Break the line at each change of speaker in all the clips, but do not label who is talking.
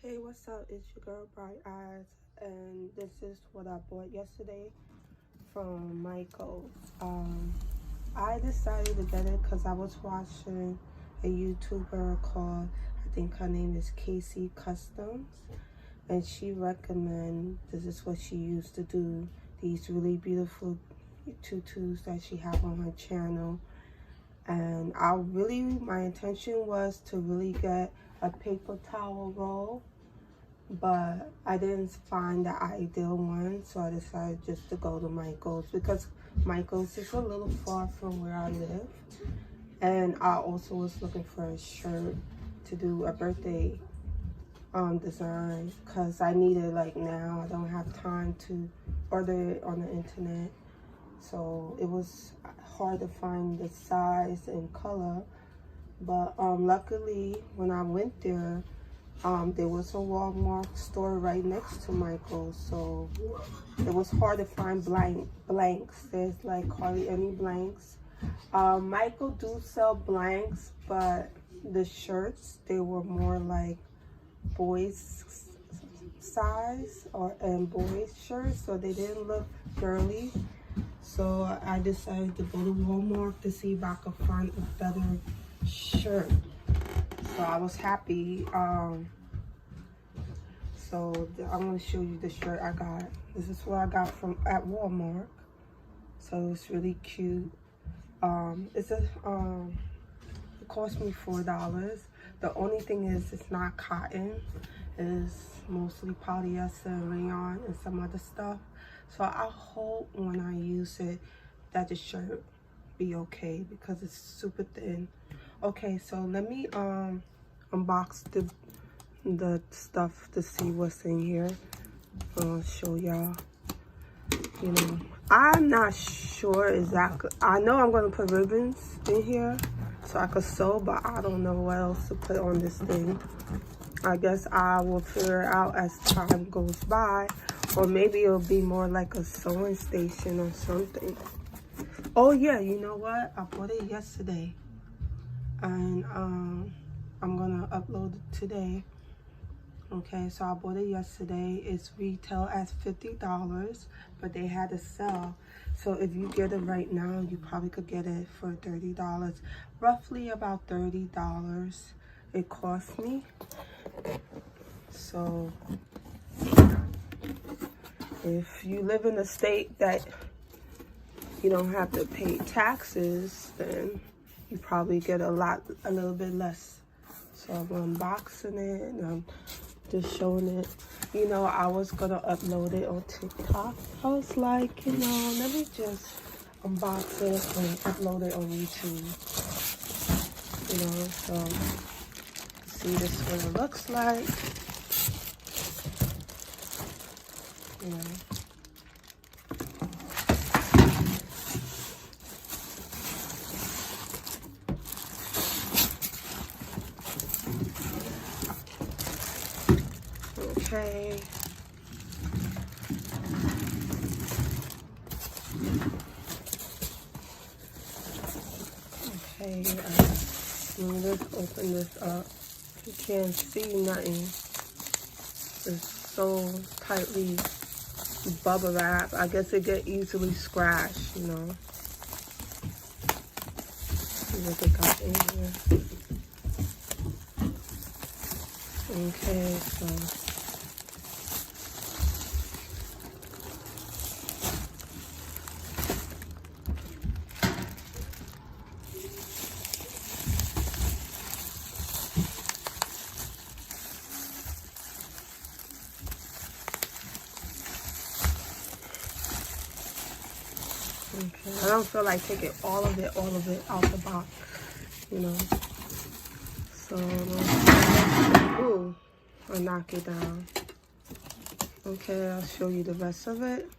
Hey, what's up? It's your girl Bright Eyes, and this is what I bought yesterday from Micheal. I decided to get it because I was watching a YouTuber called, I think her name is Casey Customs, and she recommended, this is what she used to do, these really beautiful tutus that she have on her channel. And my intention was to really get a paper towel roll, but I didn't find the ideal one, so I decided just to go to Michael's because Michael's is a little far from where I live. And I also was looking for a shirt to do a birthday design because I need it like now. I don't have time to order it on the internet, so it was hard to find the size and color. But luckily when I went there, there was a Walmart store right next to Michael's, so it was hard to find blanks. There's like hardly any blanks. Michael do sell blanks, but the shirts, they were more like boys size and boys shirts, so they didn't look girly. So I decided to go to Walmart to see if I could find a better shirt. So I was happy. So I'm going to show you the shirt I got. This is what I got at Walmart. So it's really cute. It cost me $4. The only thing is it's not cotton. It's mostly polyester and rayon and some other stuff. So I hope when I use it that the shirt be okay because it's super thin. Okay, so let me unbox the stuff to see what's in here. I'll show y'all. You know, I'm not sure exactly. I know I'm gonna put ribbons in here so I could sew, but I don't know what else to put on this thing. I guess I will figure it out as time goes by, or maybe it'll be more like a sewing station or something. Oh yeah, you know what? I bought it yesterday, and I'm gonna upload it today. Okay, so I bought it yesterday. It's retail at $50, but they had a sale. So if you get it right now, you probably could get it for $30. Roughly about $30 it cost me. So if you live in a state that you don't have to pay taxes, then you probably get a little bit less. So I'm unboxing it and I'm just showing it. You know, I was gonna upload it on TikTok. I was like, you know, let me just unbox it and upload it on YouTube. You know, so see, this is what it looks like. You know. Okay. Okay, let me just open this up. You can't see nothing. It's so tightly bubble wrap. I guess it get easily scratched, you know. See what they got in here. Okay, so I don't feel like taking all of it out the box, you know. So, ooh, I'll knock it down. Okay, I'll show you the rest of it.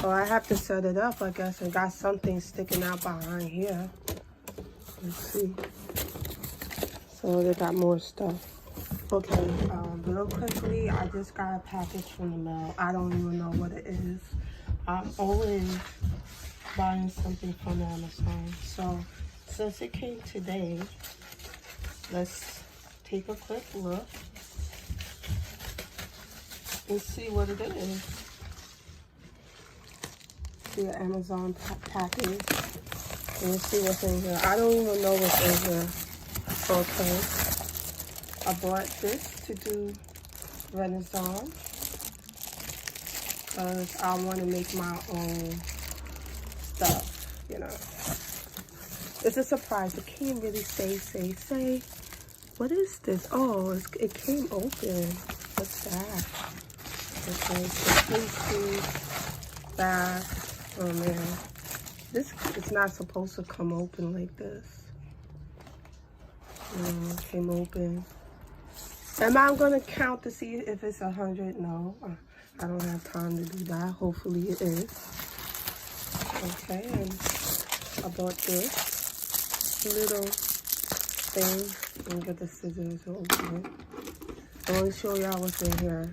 So I have to set it up, I guess. I got something sticking out behind here. Let's see. So they got more stuff. Okay, real quickly, I just got a package from the mail. I don't even know what it is. I'm always buying something from Amazon. So since it came today, let's take a quick look. and see what it is. See an Amazon package. And see what's in here. I don't even know what's in here. Okay. I bought this to do Renaissance because I want to make my own stuff, you know. It's a surprise. It can't really say. What is this? Oh, it came open. What's that? Okay, so PC back. Oh man, this is not supposed to come open like this. No, it came open. Am I gonna count to see if it's 100? No, I don't have time to do that. Hopefully it is. Okay, and I bought this little thing. Let me get the scissors to open it. I want to show y'all what's in here.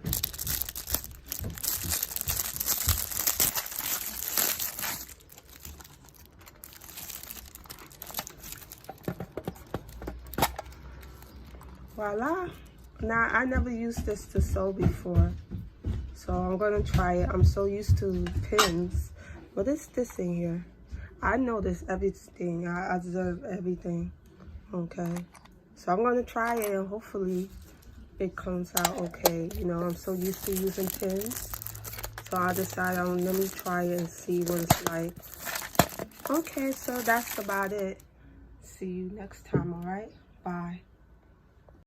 Voila. Now, I never used this to sew before, so I'm going to try it. I'm so used to pins. What is this in here? I know this everything. I observe everything. Okay. So I'm going to try it, and hopefully it comes out okay. You know, I'm so used to using pins. So I decided, let me try it and see what it's like. Okay, so that's about it. See you next time, all right? Bye.